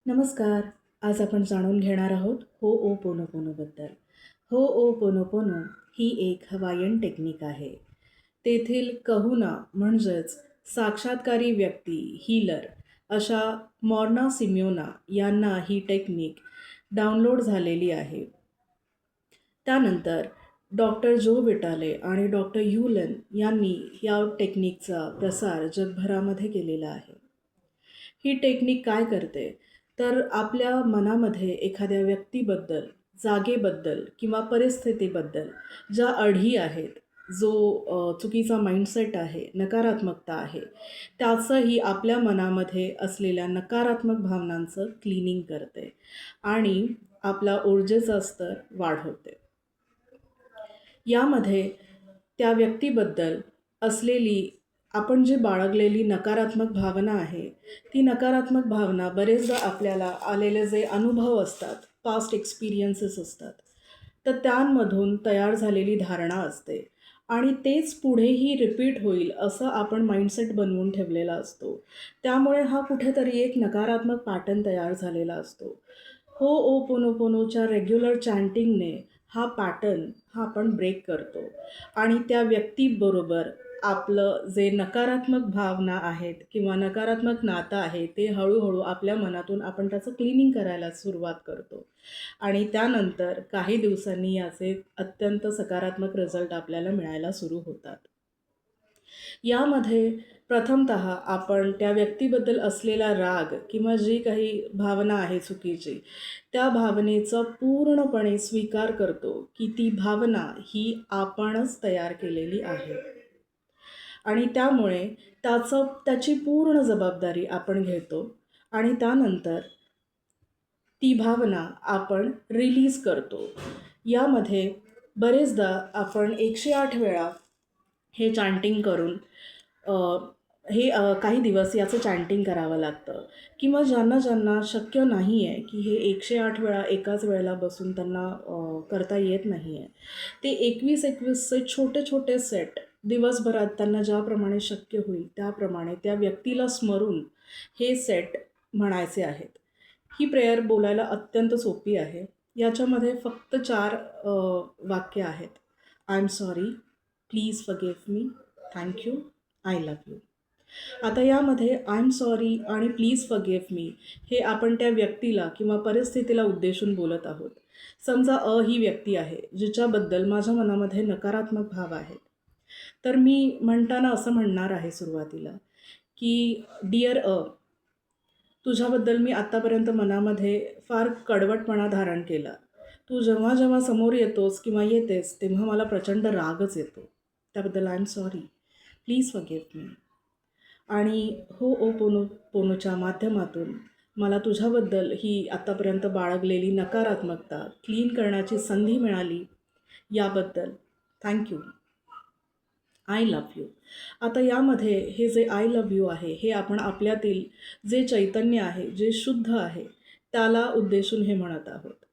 नमस्कार. आज आपण जाणून घेणार आहोत होओपोनोपोनोबद्दल. होओपोनोपोनो ही एक हवाईयन टेक्निक आहे. तेथील कहूना म्हणजेच साक्षात्कारी व्यक्ती, हीलर अशा मॉर्ना सिम्योना यांना ही टेक्निक डाउनलोड झालेली आहे. त्यानंतर डॉक्टर जो विटाले आणि डॉक्टर ह्युलन यांनी या टेक्निकचा प्रसार जगभरामध्ये केलेला आहे. ही टेक्निक काय करते तर आपल्या मनामध्ये एखाद्या व्यक्तीबद्दल, जागेबद्दल किंवा परिस्थितीबद्दल ज्या अढी आहेत, जो चुकीचा माइंडसेट आहे, नकारात्मकता आहे, त्याचंही आपल्या मनामध्ये असलेल्या नकारात्मक भावनांचं क्लिनिंग करते आणि आपला ऊर्जेचा स्तर वाढवते. यामध्ये त्या व्यक्तीबद्दल असलेली आपण जी बाळगलेली नकारात्मक भावना आहे, ती नकारात्मक भावना बरेचदा आपल्याला आलेले जे अनुभव असतात, पास्ट एक्सपिरियन्सेस असतात, तर त्यांमधून तयार झालेली धारणा असते आणि तेच पुढेही रिपीट होईल असं आपण माइंडसेट बनवून ठेवलेला असतो. त्यामुळे हा कुठेतरी एक नकारात्मक पॅटर्न तयार झालेला असतो. होओपोनोपोनोच्या रेग्युलर चॅन्टिंगने हा पॅटर्न आपण ब्रेक करतो आणि त्या व्यक्तीबरोबर आपलं जे नकारात्मक भावना आहेत किंवा नकारात्मक नातं आहे ते हळूहळू आपल्या मनातून आपण त्याचं क्लिनिंग करायला सुरुवात करतो आणि त्यानंतर काही दिवसांनी याचे अत्यंत सकारात्मक रिझल्ट आपल्याला मिळायला सुरू होतात. यामध्ये प्रथमतः आपण त्या व्यक्तीबद्दल असलेला राग किंवा जी काही भावना आहे चुकीची, त्या भावनेचा पूर्णपणे स्वीकार करतो की ती भावना ही आपणच तयार केलेली आहे आणि त्यामुळे त्याची पूर्ण जबाबदारी आपण घेतो आणि त्यानंतर ती भावना आपण रिलीज करतो. यामध्ये बरेचदा आपण 108 वेळा हे चॅन्टिंग करून काही दिवस याचं चॅन्टिंग करावं लागतं किंवा ज्यांना ज्यांना शक्य नाही आहे की हे 108 वेळा एकाच वेळेला बसून त्यांना करता येत नाही आहे, ते 21-21चे छोटे छोटे सेट दिवसभरात त्यांना ज्याप्रमाणे शक्य होईल त्याप्रमाणे त्या व्यक्तीला स्मरून हे सेट म्हणायचे आहेत. ही प्रेयर बोलायला अत्यंत सोपी आहे. याच्यामध्ये फक्त 4 वाक्य आहेत. I am sorry, please forgive me, thank you, I love you. आता यामध्ये आय एम सॉरी आणि प्लीज फॉरगिव्ह मी हे आपण त्या व्यक्तीला किंवा परिस्थितीला उद्देशून बोलत आहोत. समजा ही व्यक्ती आहे जिच्याबद्दल माझ्या मनामध्ये नकारात्मक भाव आहेत. तर मी म्हणताना असं म्हणणार आहे सुरुवातीला की डिअर तुझ्याबद्दल मी आत्तापर्यंत मनामध्ये फार कडवटपणा धारण केला. तू जेव्हा जेव्हा समोर येतोस किंवा येतेस तेव्हा मला प्रचंड रागच येतो. त्याबद्दल I am sorry, please forgive me. आणि होओपोनोपोनोच्या माध्यमातून मला तुझ्याबद्दल ही आत्तापर्यंत बाळगलेली नकारात्मकता क्लीन करण्याची संधी मिळाली याबद्दल थँक्यू, आय लव्ह यू. आता यामध्ये हे जे आय लव्ह यू आहे हे आपण आपल्यातील जे चैतन्य आहे, जे शुद्ध आहे, त्याला उद्देशून हे म्हणत आहोत.